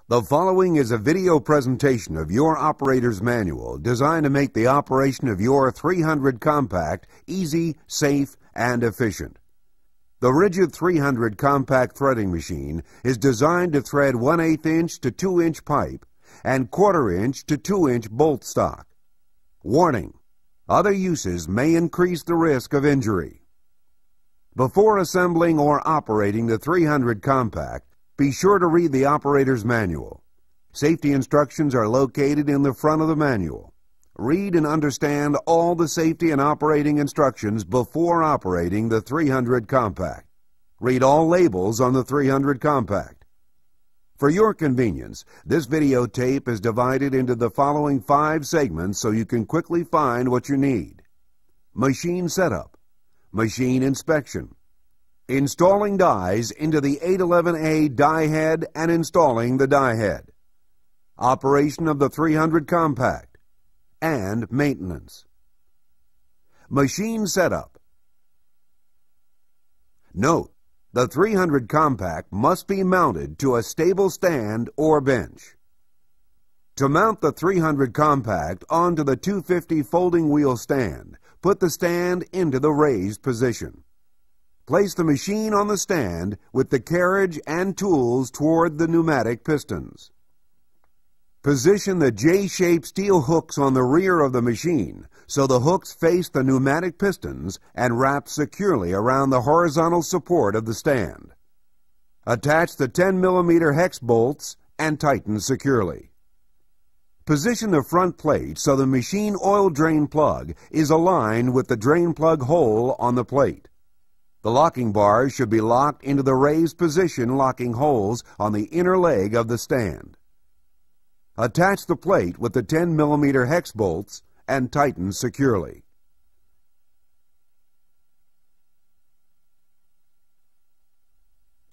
The following is a video presentation of your operator's manual designed to make the operation of your 300 compact easy, safe, and efficient. The rigid 300 compact threading machine is designed to thread 1/8 inch to 2 inch pipe and 1/4 inch to 2 inch bolt stock. Warning: other uses may increase the risk of injury. Before assembling or operating the 300 compact, be sure to read the operator's manual. Safety instructions are located in the front of the manual. Read and understand all the safety and operating instructions before operating the 300 compact. Read all labels on the 300 compact. For your convenience, this videotape is divided into the following 5 segments so you can quickly find what you need. Machine setup, machine inspection, installing dies into the 811A die head and installing the die head, operation of the 300 compact, and maintenance. Machine setup. Note: the 300 compact must be mounted to a stable stand or bench. To mount the 300 compact onto the 250 folding wheel stand, put the stand into the raised position. Place the machine on the stand with the carriage and tools toward the pneumatic pistons. Position the J-shaped steel hooks on the rear of the machine so the hooks face the pneumatic pistons and wrap securely around the horizontal support of the stand. Attach the 10mm hex bolts and tighten securely. Position the front plate so the machine oil drain plug is aligned with the drain plug hole on the plate. The locking bars should be locked into the raised position locking holes on the inner leg of the stand. Attach the plate with the 10mm hex bolts and tighten securely.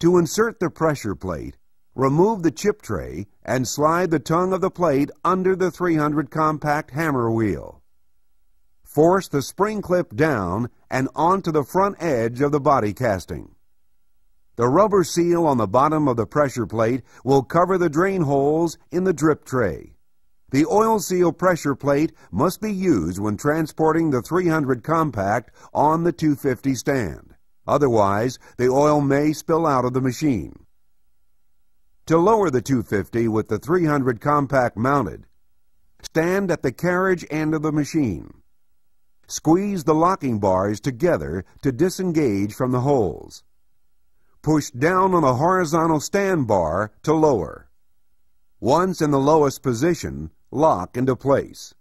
To insert the pressure plate, remove the chip tray and slide the tongue of the plate under the 300 compact hammer wheel. Force the spring clip down and onto the front edge of the body casting. The rubber seal on the bottom of the pressure plate will cover the drain holes in the drip tray. The oil seal pressure plate must be used when transporting the 300 compact on the 250 stand. Otherwise, the oil may spill out of the machine. To lower the 250 with the 300 compact mounted, stand at the carriage end of the machine. Squeeze the locking bars together to disengage from the holes. Push down on the horizontal stand bar to lower. Once in the lowest position, lock into place.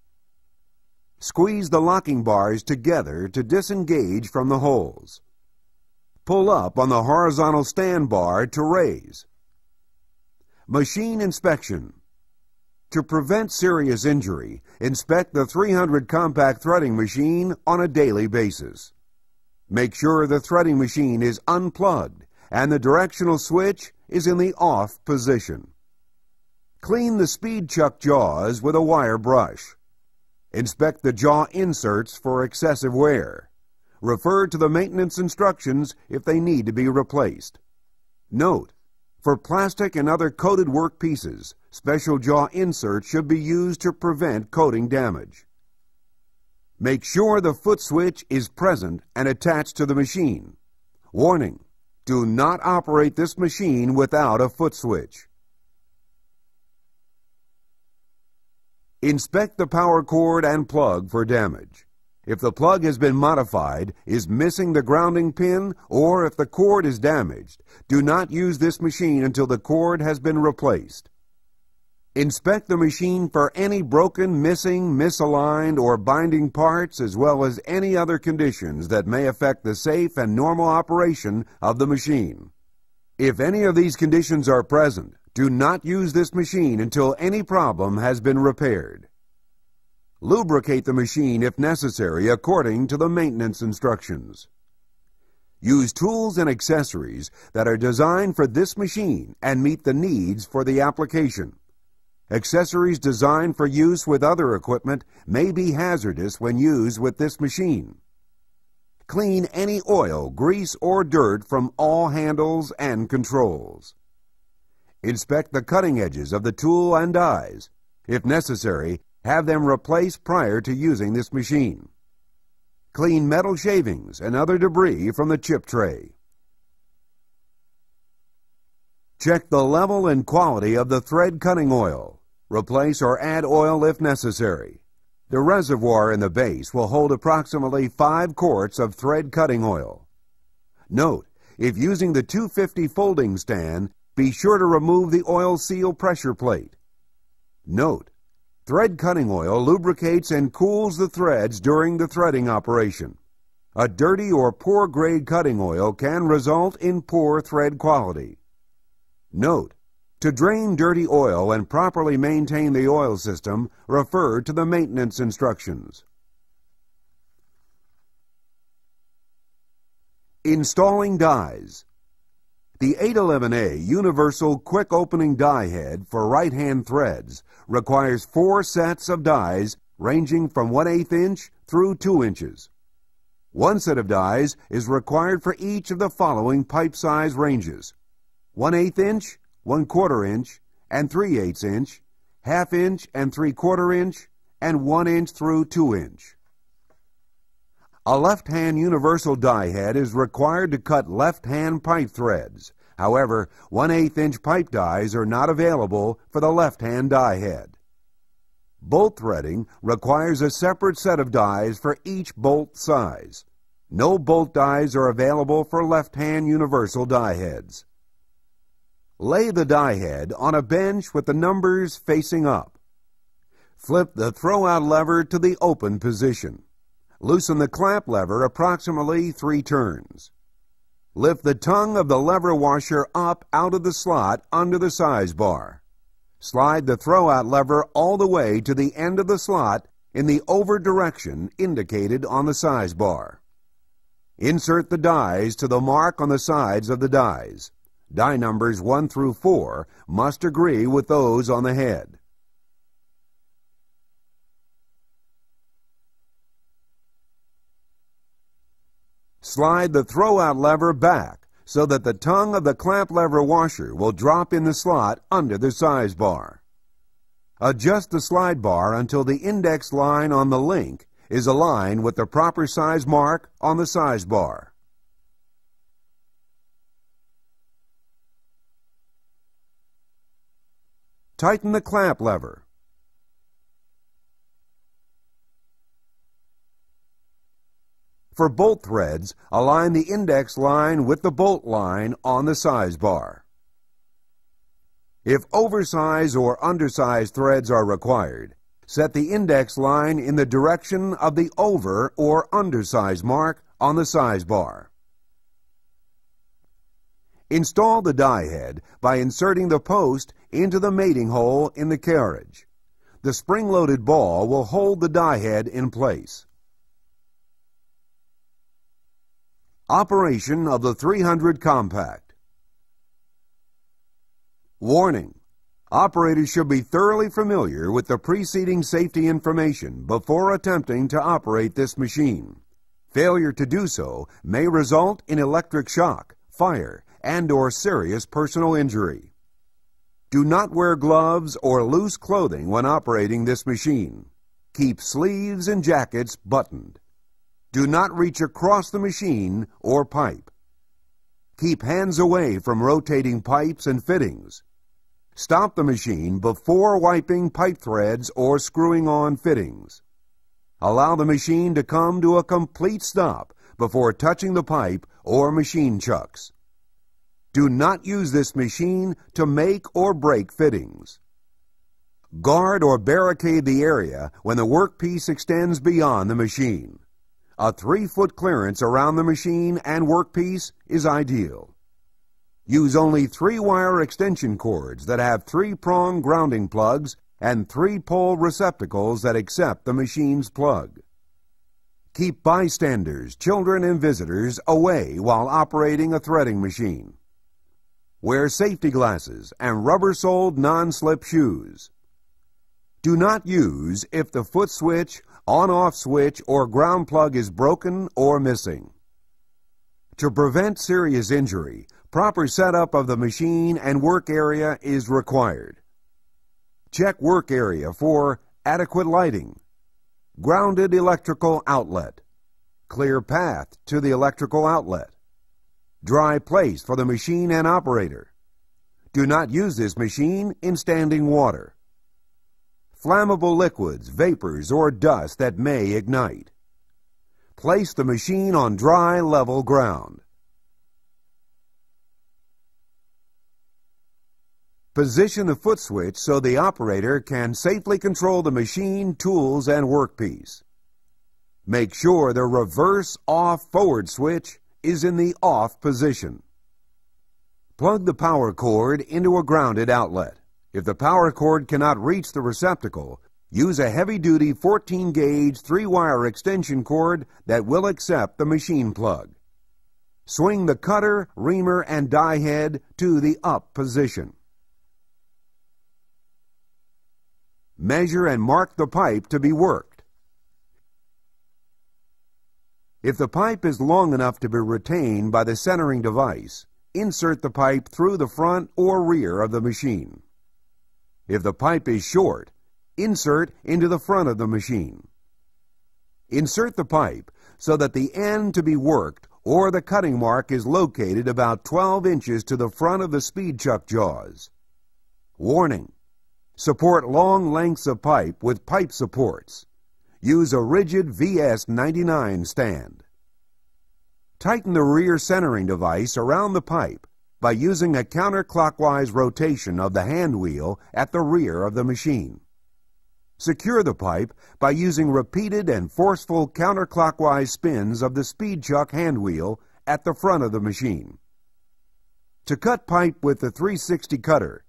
Squeeze the locking bars together to disengage from the holes. Pull up on the horizontal stand bar to raise. Machine inspection. To prevent serious injury, inspect the 300 compact threading machine on a daily basis. Make sure the threading machine is unplugged and the directional switch is in the off position. Clean the speed chuck jaws with a wire brush. Inspect the jaw inserts for excessive wear. Refer to the maintenance instructions if they need to be replaced. Note: for plastic and other coated work pieces, special jaw inserts should be used to prevent coating damage. Make sure the foot switch is present and attached to the machine. Warning: do not operate this machine without a foot switch. Inspect the power cord and plug for damage. If the plug has been modified, is missing the grounding pin, or if the cord is damaged, do not use this machine until the cord has been replaced. Inspect the machine for any broken, missing, misaligned, or binding parts, as well as any other conditions that may affect the safe and normal operation of the machine. If any of these conditions are present, do not use this machine until any problem has been repaired. Lubricate the machine if necessary according to the maintenance instructions. Use tools and accessories that are designed for this machine and meet the needs for the application. Accessories designed for use with other equipment may be hazardous when used with this machine. Clean any oil, grease, or dirt from all handles and controls. Inspect the cutting edges of the tool and dies. If necessary, have them replaced prior to using this machine. Clean metal shavings and other debris from the chip tray. Check the level and quality of the thread cutting oil. Replace or add oil if necessary. The reservoir in the base will hold approximately 5 quarts of thread cutting oil. Note, if using the 250 folding stand, be sure to remove the oil seal pressure plate. Note, thread cutting oil lubricates and cools the threads during the threading operation. A dirty or poor grade cutting oil can result in poor thread quality. Note, to drain dirty oil and properly maintain the oil system, refer to the maintenance instructions. Installing dies. The 811A Universal Quick Opening Die Head for right-hand threads requires 4 sets of dies ranging from 1/8 inch through 2 inches. 1 set of dies is required for each of the following pipe size ranges: 1/8 inch, 1/4 inch, and 3/8 inch, 1/2 inch and 3/4 inch, and 1 inch through 2 inch. A left-hand universal die head is required to cut left-hand pipe threads. However, 1/8 inch pipe dies are not available for the left-hand die head. Bolt threading requires a separate set of dies for each bolt size. No bolt dies are available for left-hand universal die heads. Lay the die head on a bench with the numbers facing up. Flip the throw-out lever to the open position. Loosen the clamp lever approximately 3 turns. Lift the tongue of the lever washer up out of the slot under the size bar. Slide the throw-out lever all the way to the end of the slot in the over direction indicated on the size bar. Insert the dies to the mark on the sides of the dies. Die numbers 1 through 4 must agree with those on the head. Slide the throw-out lever back so that the tongue of the clamp lever washer will drop in the slot under the size bar. Adjust the slide bar until the index line on the link is aligned with the proper size mark on the size bar. Tighten the clamp lever. For bolt threads, align the index line with the bolt line on the size bar. If oversized or undersized threads are required, set the index line in the direction of the over or undersized mark on the size bar. Install the die head by inserting the post into the mating hole in the carriage. The spring-loaded ball will hold the die head in place. Operation of the 300 compact. Warning: operators should be thoroughly familiar with the preceding safety information before attempting to operate this machine. Failure to do so may result in electric shock, fire, and/or serious personal injury. Do not wear gloves or loose clothing when operating this machine. Keep sleeves and jackets buttoned. Do not reach across the machine or pipe. Keep hands away from rotating pipes and fittings. Stop the machine before wiping pipe threads or screwing on fittings. Allow the machine to come to a complete stop before touching the pipe or machine chucks. Do not use this machine to make or break fittings. Guard or barricade the area when the workpiece extends beyond the machine. A 3-foot clearance around the machine and workpiece is ideal. Use only 3-wire extension cords that have 3-prong grounding plugs and 3-pole receptacles that accept the machine's plug. Keep bystanders, children, and visitors away while operating a threading machine. Wear safety glasses and rubber-soled non-slip shoes. Do not use if the foot switch, on-off switch, or ground plug is broken or missing. To prevent serious injury, Proper setup of the machine and work area is required. Check work area for adequate lighting, grounded electrical outlet, clear path to the electrical outlet, dry place for the machine and operator. Do not use this machine in standing water. Flammable liquids, vapors, or dust that may ignite. Place the machine on dry, level ground. Position the foot switch so the operator can safely control the machine, tools, and workpiece. Make sure the reverse off-forward switch is in the off position. Plug the power cord into a grounded outlet. If the power cord cannot reach the receptacle, use a heavy-duty 14-gauge 3-wire extension cord that will accept the machine plug. Swing the cutter, reamer, and die head to the up position. Measure and mark the pipe to be worked. If the pipe is long enough to be retained by the centering device, insert the pipe through the front or rear of the machine. If the pipe is short, insert into the front of the machine. Insert the pipe so that the end to be worked or the cutting mark is located about 12 inches to the front of the speed chuck jaws. Warning: support long lengths of pipe with pipe supports. Use a rigid VS99 stand. Tighten the rear centering device around the pipe by using a counterclockwise rotation of the hand wheel at the rear of the machine. Secure the pipe by using repeated and forceful counterclockwise spins of the speed chuck hand wheel at the front of the machine. To cut pipe with the 360 cutter,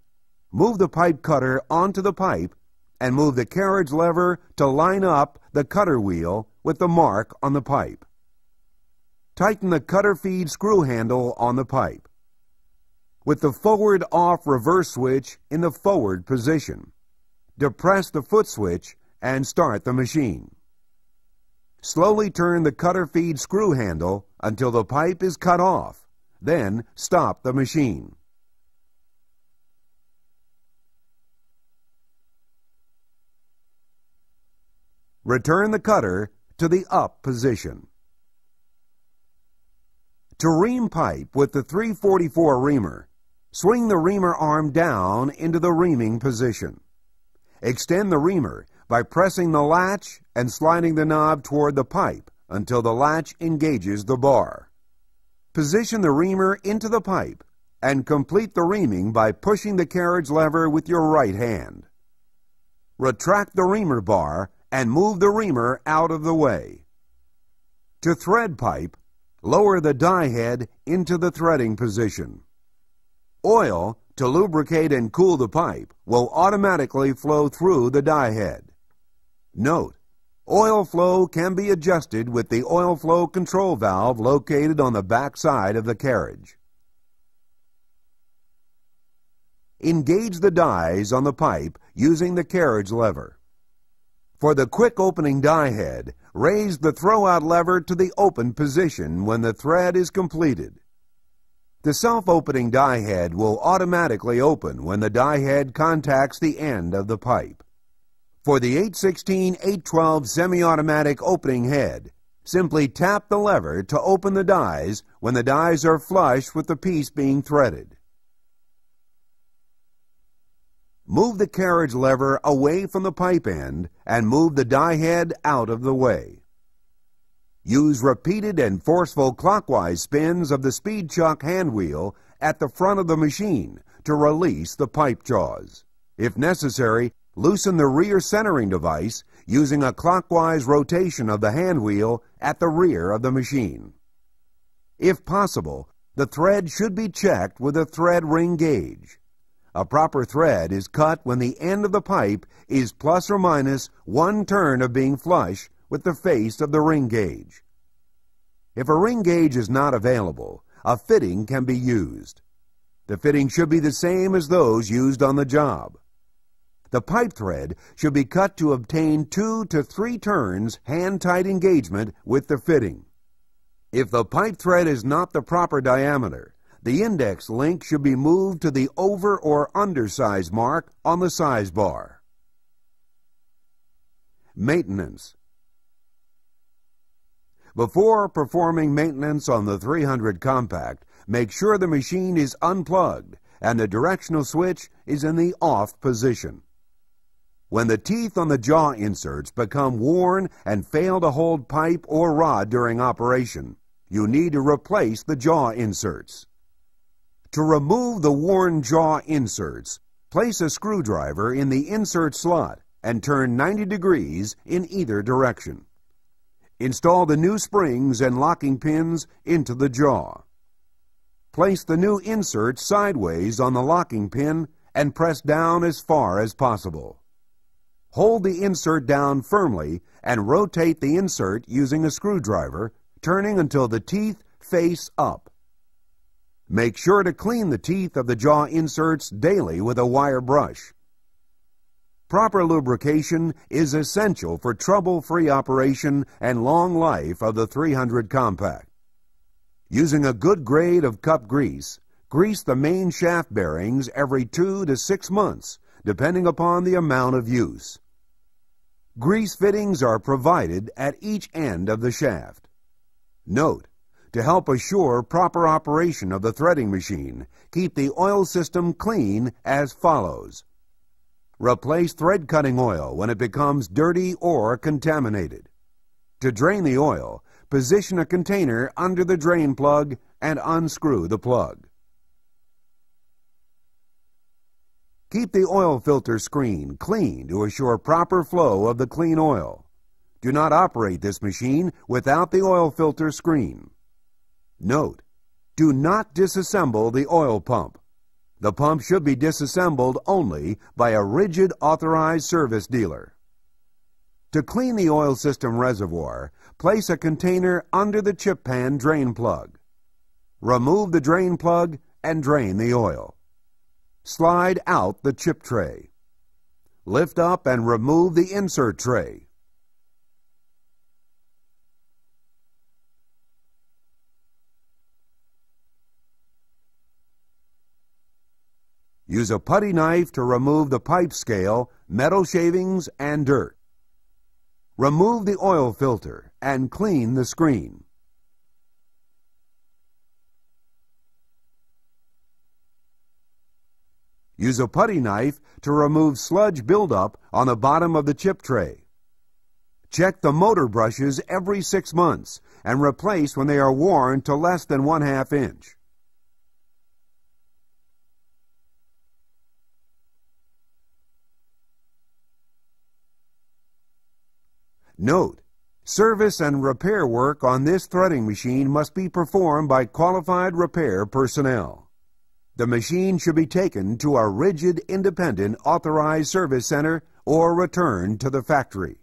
move the pipe cutter onto the pipe and move the carriage lever to line up the cutter wheel with the mark on the pipe. Tighten the cutter feed screw handle on the pipe. With the forward off reverse switch in the forward position, depress the foot switch and start the machine. Slowly turn the cutter feed screw handle until the pipe is cut off, then stop the machine. Return the cutter to the up position. To ream pipe with the 344 reamer, swing the reamer arm down into the reaming position. Extend the reamer by pressing the latch and sliding the knob toward the pipe until the latch engages the bar. Position the reamer into the pipe and complete the reaming by pushing the carriage lever with your right hand. Retract the reamer bar and move the reamer out of the way. To thread pipe, lower the die head into the threading position. Oil, to lubricate and cool the pipe, will automatically flow through the die head. Note: oil flow can be adjusted with the oil flow control valve located on the back side of the carriage. Engage the dies on the pipe using the carriage lever. For the quick opening die head, raise the throw-out lever to the open position when the thread is completed. The self-opening die head will automatically open when the die head contacts the end of the pipe. For the 816-812 semi-automatic opening head, simply tap the lever to open the dies when the dies are flush with the piece being threaded. Move the carriage lever away from the pipe end and move the die head out of the way. Use repeated and forceful clockwise spins of the speed chuck hand wheel at the front of the machine to release the pipe jaws. If necessary, loosen the rear centering device using a clockwise rotation of the hand wheel at the rear of the machine. If possible, the thread should be checked with a thread ring gauge. A proper thread is cut when the end of the pipe is plus or minus 1 turn of being flush with the face of the ring gauge. If a ring gauge is not available, a fitting can be used. The fitting should be the same as those used on the job. The pipe thread should be cut to obtain 2 to 3 turns hand-tight engagement with the fitting. If the pipe thread is not the proper diameter, The index link should be moved to the over or undersize mark on the size bar. Maintenance. Before performing maintenance on the 300 compact, make sure the machine is unplugged and the directional switch is in the off position. When the teeth on the jaw inserts become worn and fail to hold pipe or rod during operation, you need to replace the jaw inserts. To remove the worn jaw inserts, place a screwdriver in the insert slot and turn 90 degrees in either direction. Install the new springs and locking pins into the jaw. Place the new insert sideways on the locking pin and press down as far as possible. Hold the insert down firmly and rotate the insert using a screwdriver, turning until the teeth face up. Make sure to clean the teeth of the jaw inserts daily with a wire brush. Proper lubrication is essential for trouble-free operation and long life of the 300 compact. Using a good grade of cup grease, grease the main shaft bearings every 2 to 6 months, depending upon the amount of use. Grease fittings are provided at each end of the shaft. Note: to help assure proper operation of the threading machine, keep the oil system clean as follows. Replace thread cutting oil when it becomes dirty or contaminated. To drain the oil, position a container under the drain plug and unscrew the plug. Keep the oil filter screen clean to assure proper flow of the clean oil. Do not operate this machine without the oil filter screen. Note: do not disassemble the oil pump. The pump should be disassembled only by a rigid authorized service dealer. To clean the oil system reservoir, place a container under the chip pan drain plug. Remove the drain plug and drain the oil. Slide out the chip tray. Lift up and remove the insert tray. Use a putty knife to remove the pipe scale, metal shavings, and dirt. Remove the oil filter and clean the screen. Use a putty knife to remove sludge buildup on the bottom of the chip tray. Check the motor brushes every 6 months and replace when they are worn to less than 1/2 inch. Note: service and repair work on this threading machine must be performed by qualified repair personnel. The machine should be taken to a rigid, independent, authorized service center or returned to the factory.